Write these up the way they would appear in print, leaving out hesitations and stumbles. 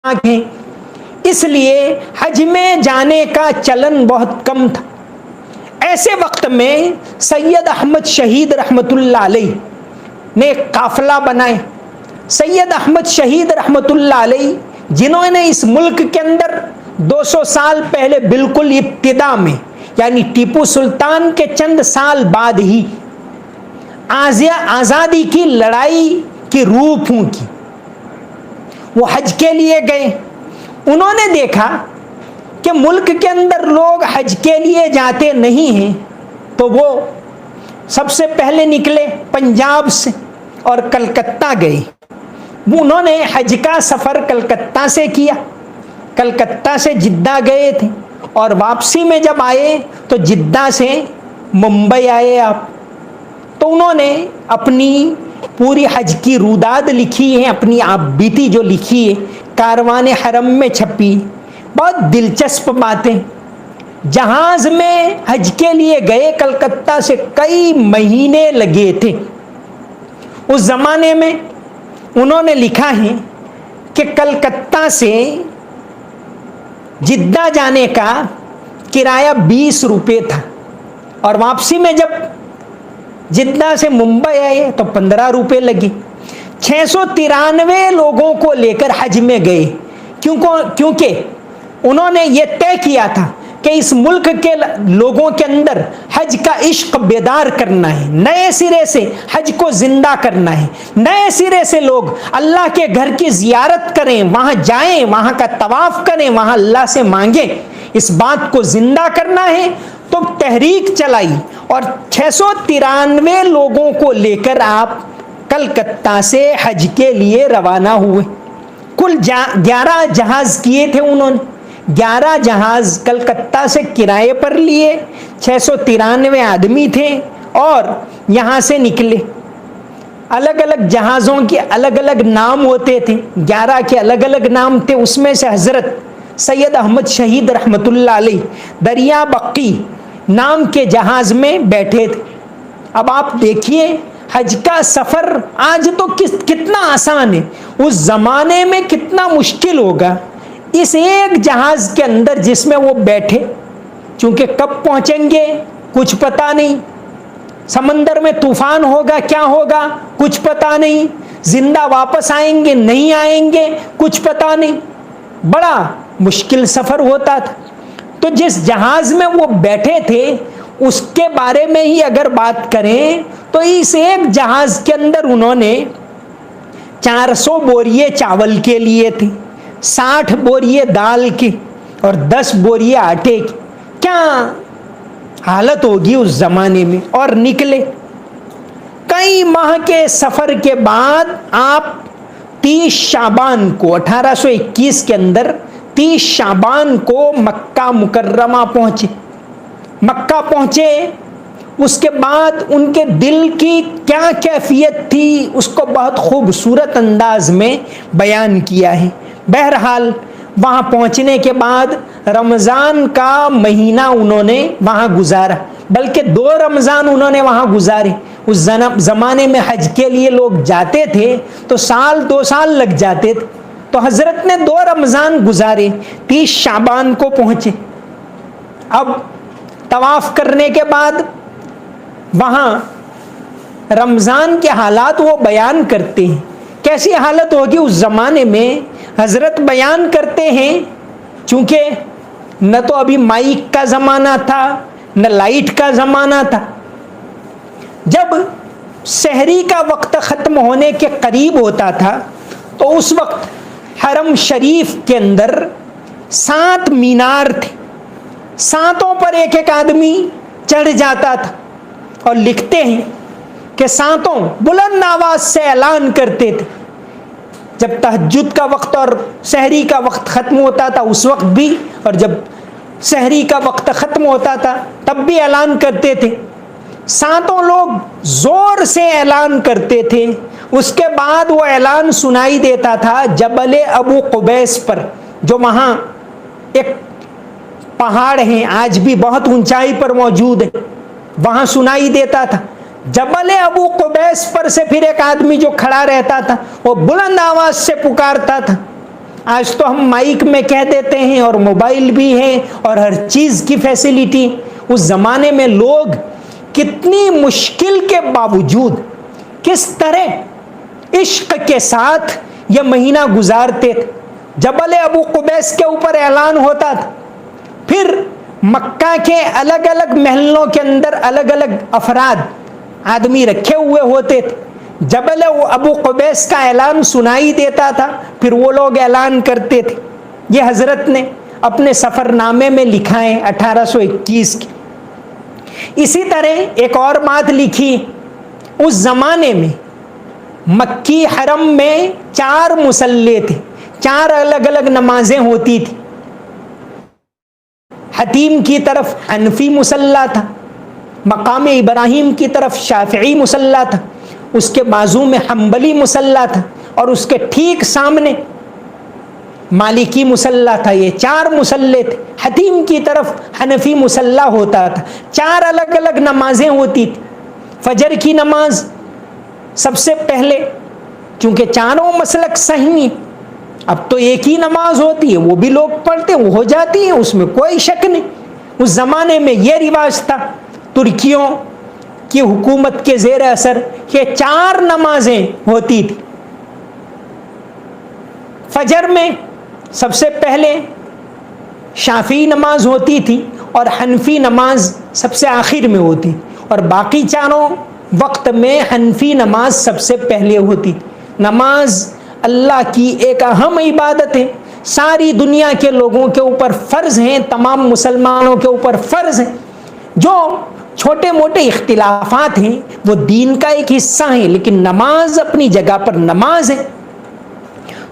ہیں، اس لیے حج میں جانے کا چلن بہت کم تھا۔ ایسے وقت میں سید احمد شہید رحمۃ اللہ علیہ نے ایک قافلہ بنائے۔ سید احمد شہید رحمۃ اللہ علیہ جنہوں نے اس ملک کے اندر 200 سال پہلے بالکل ابتدا میں، یعنی ٹیپو سلطان کے چند سال بعد ہی آزادی کی لڑائی کی روح پھونکی، وہ حج کے لیے گئے۔ انہوں نے دیکھا کہ ملک کے اندر لوگ حج کے لیے جاتے نہیں ہیں، تو وہ سب سے پہلے نکلے پنجاب سے اور کلکتہ گئے۔ انہوں نے حج کا سفر کلکتہ سے کیا، کلکتہ سے جدہ گئے تھے، اور واپسی میں جب آئے تو جدہ سے ممبئی آئے آپ۔ تو انہوں نے اپنی پوری حج کی روداد لکھی ہے، اپنی آپ بیتی جو لکھی ہے کاروان حرم میں چھپی، بہت دلچسپ باتیں۔ جہاز میں حج کے لیے گئے، کلکتہ سے کئی مہینے لگے تھے۔ اس زمانے میں انہوں نے لکھا ہے کہ کلکتہ سے جدہ جانے کا کرایہ 20 روپے تھا، اور واپسی میں جب جدہ سے ممبئی آئے تو 15 روپے لگے۔ 693 لوگوں کو لے کر حج میں گئے، کیونکہ انہوں نے یہ طے کیا تھا کہ اس ملک کے لوگوں کے اندر حج کا عشق بیدار کرنا ہے، نئے سرے سے حج کو زندہ کرنا ہے، نئے سرے سے لوگ اللہ کے گھر کی زیارت کریں، وہاں جائیں، وہاں کا طواف کریں، وہاں اللہ سے مانگیں، اس بات کو زندہ کرنا ہے۔ تو تحریک چلائی اور 693 لوگوں کو لے کر آپ کلکتہ سے حج کے لیے روانہ ہوئے۔ کل 11 جہاز کیے تھے انہوں نے، 11 جہاز کلکتہ سے کرائے پر لیے، 693 آدمی تھے اور یہاں سے نکلے۔ الگ الگ جہازوں کے الگ الگ نام ہوتے تھے، 11 کے الگ الگ نام تھے۔ اس میں سے حضرت سید احمد شہید رحمۃ اللہ علیہ دریا بقی نام کے جہاز میں بیٹھے تھے۔ اب آپ دیکھیے حج کا سفر آج تو کتنا آسان ہے، اس زمانے میں کتنا مشکل ہوگا۔ اس ایک جہاز کے اندر جس میں وہ بیٹھے، چونکہ کب پہنچیں گے کچھ پتہ نہیں، سمندر میں طوفان ہوگا کیا ہوگا کچھ پتہ نہیں، زندہ واپس آئیں گے نہیں آئیں گے کچھ پتہ نہیں، بڑا مشکل سفر ہوتا تھا۔ تو جس جہاز میں وہ بیٹھے تھے اس کے بارے میں ہی اگر بات کریں تو اس ایک جہاز کے اندر انہوں نے 400 بوریے چاول کے لیے تھے، 60 بوریے دال کے اور 10 بوریے آٹے کی۔ کیا حالت ہوگی اس زمانے میں، اور نکلے۔ کئی ماہ کے سفر کے بعد آپ 30 شعبان کو 1821 کے اندر 30 شعبان کو مکہ مکرمہ پہنچے۔ مکہ پہنچے، اس کے بعد ان کے دل کی کیا کیفیت تھی اس کو بہت خوبصورت انداز میں بیان کیا ہے۔ بہرحال وہاں پہنچنے کے بعد رمضان کا مہینہ انہوں نے وہاں گزارا، بلکہ 2 رمضان انہوں نے وہاں گزارے۔ اس زمانے میں حج کے لیے لوگ جاتے تھے تو 2 سال لگ جاتے تھے، تو حضرت نے 2 رمضان گزارے، 30 شعبان کو پہنچے۔ اب طواف کرنے کے بعد وہاں رمضان کے حالات وہ بیان کرتے ہیں، کیسی حالت ہوگی اس زمانے میں۔ حضرت بیان کرتے ہیں، چونکہ نہ تو ابھی مائک کا زمانہ تھا نہ لائٹ کا زمانہ تھا، جب سحری کا وقت ختم ہونے کے قریب ہوتا تھا تو اس وقت حرم شریف کے اندر 7 مینار تھے، 7 پر ایک آدمی چڑھ جاتا تھا، اور لکھتے ہیں کہ 7 بلند آواز سے اعلان کرتے تھے، جب تہجد کا وقت اور سحری کا وقت ختم ہوتا تھا اس وقت بھی، اور جب سحری کا وقت ختم ہوتا تھا تب بھی اعلان کرتے تھے۔ 7 لوگ زور سے اعلان کرتے تھے، اس کے بعد وہ اعلان سنائی دیتا تھا جبل ابو قبیس پر، جو وہاں ایک پہاڑ ہیں آج بھی بہت اونچائی پر موجود ہے، وہاں سنائی دیتا تھا۔ جبل ابو قبیس پر سے پھر ایک آدمی جو کھڑا رہتا تھا وہ بلند آواز سے پکارتا تھا، آج تو ہم مائک میں کہہ دیتے ہیں اور موبائل بھی ہے اور ہر چیز کی فیسلٹی. اس زمانے میں لوگ کتنی مشکل کے باوجود کس طرح عشق کے ساتھ یہ مہینہ گزارتے تھے. جبل ابو قبیس کے اوپر اعلان ہوتا تھا, پھر مکہ کے الگ الگ محلوں کے اندر الگ الگ افراد آدمی رکھے ہوئے ہوتے تھے. جبل ابو قبیس کا اعلان سنائی دیتا تھا, پھر وہ لوگ اعلان کرتے تھے. یہ حضرت نے اپنے سفر نامے میں لکھا ہے 1821 کی. اسی طرح ایک اور بات لکھی, اس زمانے میں مکی حرم میں 4 مصلے تھے, 4 الگ الگ نمازیں ہوتی تھی. حتیم کی طرف حنفی مصلی تھا, مقام ابراہیم کی طرف شافعی مصلی تھا, اس کے بازو میں حنبلی مصلی تھا, اور اس کے ٹھیک سامنے مالکی مصلی تھا. یہ 4 مصلے تھے. حتیم کی طرف حنفی مصلی ہوتا تھا. 4 الگ الگ نمازیں ہوتی تھی. فجر کی نماز سب سے پہلے, چونکہ چاروں مسلک صحیح ہیں, اب تو ایک ہی نماز ہوتی ہے, وہ بھی لوگ پڑھتے وہ ہو جاتی ہے, اس میں کوئی شک نہیں. اس زمانے میں یہ رواج تھا ترکیوں کی حکومت کے زیر اثر کہ 4 نمازیں ہوتی تھی. فجر میں سب سے پہلے شافعی نماز ہوتی تھی اور حنفی نماز سب سے آخر میں ہوتی, اور باقی چاروں وقت میں حنفی نماز سب سے پہلے ہوتی. نماز اللہ کی ایک اہم عبادت ہے, ساری دنیا کے لوگوں کے اوپر فرض ہیں, تمام مسلمانوں کے اوپر فرض ہیں. جو چھوٹے موٹے اختلافات ہیں وہ دین کا ایک حصہ ہیں, لیکن نماز اپنی جگہ پر نماز ہے.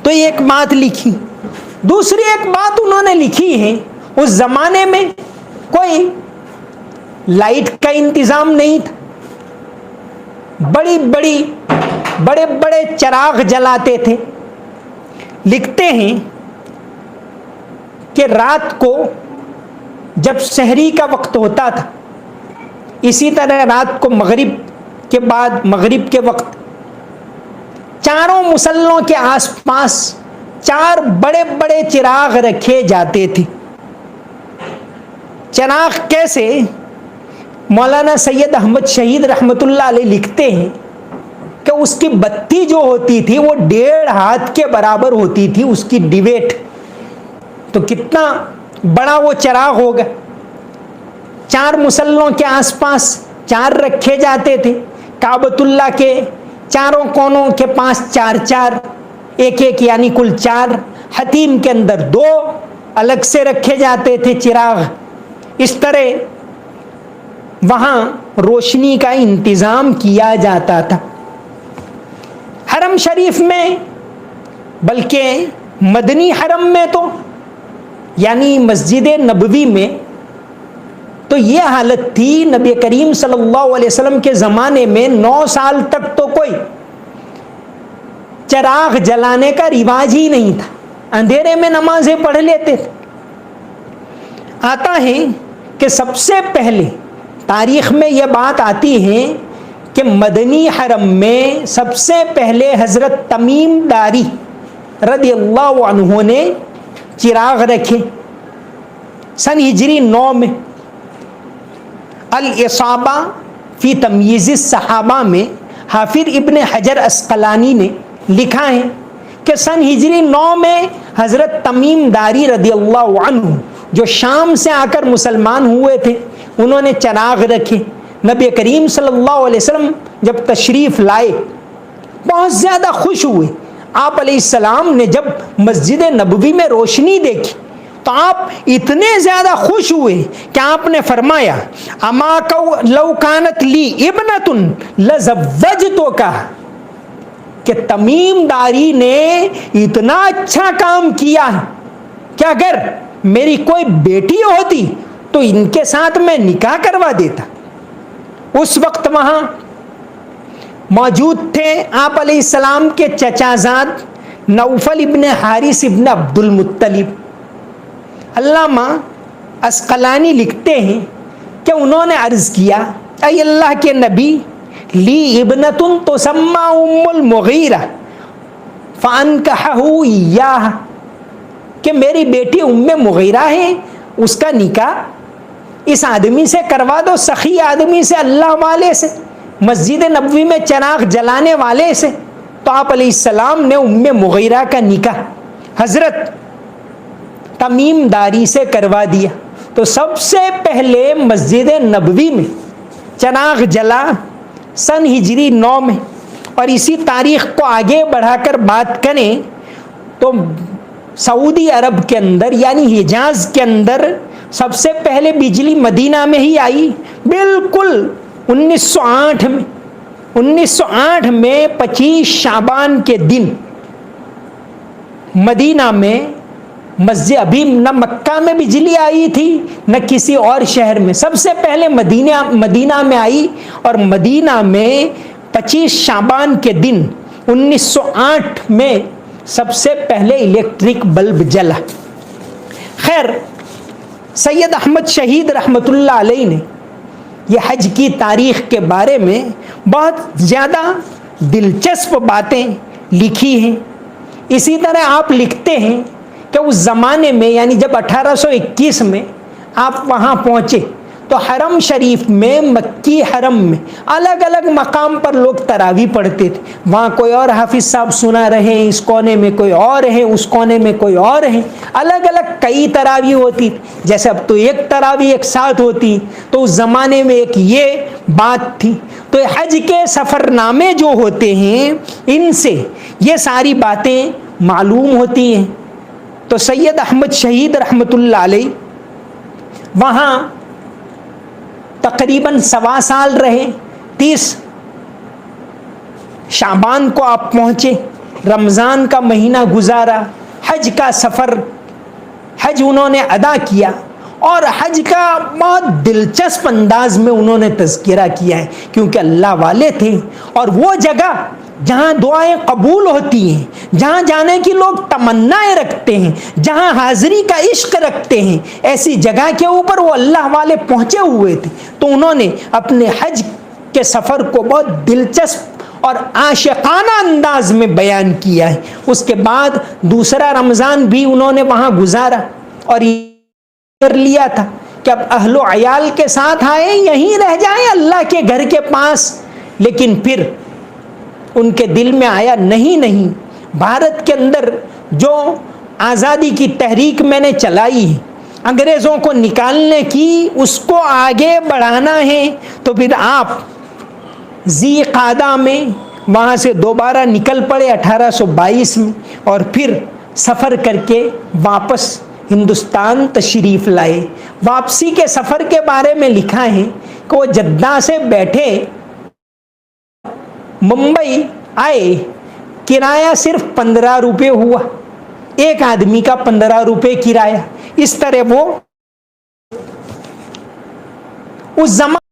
تو یہ ایک بات لکھی. دوسری ایک بات انہوں نے لکھی ہے, اس زمانے میں کوئی لائٹ کا انتظام نہیں تھا, بڑے بڑے چراغ جلاتے تھے. لکھتے ہیں کہ رات کو جب سحری کا وقت ہوتا تھا, اسی طرح رات کو مغرب کے بعد مغرب کے وقت چاروں مصلوں کے آس پاس 4 بڑے بڑے چراغ رکھے جاتے تھے. چراغ کیسے؟ مولانا سید احمد شہید رحمت اللہ علیہ لکھتے ہیں کہ اس کی بتی جو ہوتی تھی وہ 1.5 ہاتھ کے برابر ہوتی تھی, اس کی ڈیویٹ. تو کتنا بڑا وہ چراغ ہوگا. 4 مصلوں کے آس پاس 4 رکھے جاتے تھے. کعبۃ اللہ کے چاروں کونوں کے پاس 4 ایک یعنی کل 4. حتیم کے اندر 2 الگ سے رکھے جاتے تھے چراغ. اس طرح وہاں روشنی کا انتظام کیا جاتا تھا. حرم شریف میں, بلکہ مدنی حرم میں تو یعنی مسجد نبوی میں تو یہ حالت تھی. نبی کریم صلی اللہ علیہ وسلم کے زمانے میں 9 سال تک تو کوئی چراغ جلانے کا رواج ہی نہیں تھا, اندھیرے میں نمازیں پڑھ لیتے تھے. آتا ہے کہ سب سے پہلے تاریخ میں یہ بات آتی ہے کہ مدنی حرم میں سب سے پہلے حضرت تمیم داری رضی اللہ عنہ نے چراغ رکھے سن ہجری 9 میں. الاصابہ فی تمییز الصحابہ میں حافظ ابن حجر عسقلانی نے لکھا ہے کہ سن ہجری 9 میں حضرت تمیم داری رضی اللہ عنہ جو شام سے آ کر مسلمان ہوئے تھے, انہوں نے چراغ رکھے. نبی کریم صلی اللہ علیہ وسلم جب تشریف لائے بہت زیادہ خوش ہوئے. آپ علیہ السلام نے جب مسجد نبوی میں روشنی دیکھی تو آپ اتنے زیادہ خوش ہوئے کہ آپ نے فرمایا اما لو کانت لی ابنۃ لزوجتک, کہ تمیم داری نے اتنا اچھا کام کیا ہے کہ اگر میری کوئی بیٹی ہوتی تو ان کے ساتھ میں نکاح کروا دیتا. اس وقت وہاں موجود تھے آپ علیہ السلام کے چچا زاد نوفل ابن حارث ابن عبد المطلب. علامہ عسقلانی لکھتے ہیں کہ انہوں نے عرض کیا اے اللہ کے نبی, لی ابنۃ تسمى ام المغیرہ فانکحہ ایاہ, کہ میری بیٹی مغیرہ ہے، اس کا نکاح اس آدمی سے کروا دو، سخی آدمی سے، اللہ والے سے، مسجد نبوی میں چراغ جلانے والے سے۔ تو آپ علیہ السلام نے مغیرہ کا نکاح حضرت تمیم داری سے کروا دیا۔ تو سب سے پہلے مسجد نبوی میں چراغ جلا سن ہجری 9 میں، اور اسی تاریخ کو آگے بڑھا کر بات کریں تو سعودی عرب کے اندر یعنی حجاز کے اندر سب سے پہلے بجلی مدینہ میں ہی آئی، بالکل 1908 میں۔ 1908 میں 25 شعبان کے دن مدینہ میں مسجد، ابھی نہ مکہ میں بجلی آئی تھی نہ کسی اور شہر میں، سب سے پہلے مدینہ میں آئی، اور مدینہ میں 25 شعبان کے دن 1908 میں سب سے پہلے الیکٹرک بلب جلا۔ خیر، سید احمد شہید رحمۃ اللہ علیہ نے یہ حج کی تاریخ کے بارے میں بہت زیادہ دلچسپ باتیں لکھی ہیں۔ اسی طرح آپ لکھتے ہیں کہ اس زمانے میں یعنی جب 1821 میں آپ وہاں پہنچے تو حرم شریف میں، مکی حرم میں الگ الگ مقام پر لوگ تراویح پڑھتے تھے۔ وہاں کوئی اور حافظ صاحب سنا رہے ہیں، اس کونے میں کوئی اور ہے، اس کونے میں کوئی اور ہے، الگ الگ کئی تراویح ہوتی تھی۔ جیسے اب تو ایک تراویح ایک ساتھ ہوتی، تو اس زمانے میں ایک یہ بات تھی۔ تو حج کے سفر نامے جو ہوتے ہیں ان سے یہ ساری باتیں معلوم ہوتی ہیں۔ تو سید احمد شہید رحمۃ اللہ علیہ وہاں تقریباً 1.25 سال رہے۔ 30 شعبان کو آپ پہنچے، رمضان کا مہینہ گزارا، حج کا سفر، حج انہوں نے ادا کیا، اور حج کا بہت دلچسپ انداز میں انہوں نے تذکرہ کیا ہے، کیونکہ اللہ والے تھے، اور وہ جگہ جہاں دعائیں قبول ہوتی ہیں، جہاں جانے کی لوگ تمنائیں رکھتے ہیں، جہاں حاضری کا عشق رکھتے ہیں، ایسی جگہ کے اوپر وہ اللہ والے پہنچے ہوئے تھے۔ تو انہوں نے اپنے حج کے سفر کو بہت دلچسپ اور عاشقانہ انداز میں بیان کیا ہے۔ اس کے بعد دوسرا رمضان بھی انہوں نے وہاں گزارا، اور کر لیا تھا کہ اب اہل و عیال کے ساتھ آئیں، یہیں رہ جائیں اللہ کے گھر کے پاس۔ لیکن پھر ان کے دل میں آیا نہیں، بھارت کے اندر جو آزادی کی تحریک میں نے چلائی ہے، انگریزوں کو نکالنے کی، اس کو آگے بڑھانا ہے۔ تو پھر آپ ذی قعدہ میں وہاں سے دوبارہ نکل پڑے 1822 میں، اور پھر سفر کر کے واپس ہندوستان تشریف لائے۔ واپسی کے سفر کے بارے میں لکھا ہے کہ وہ جدہ سے بیٹھے ممبئی آئے، کرایہ صرف 15 روپے ہوا، ایک آدمی کا 15 روپے کرایہ۔ اس طرح وہ اس زمان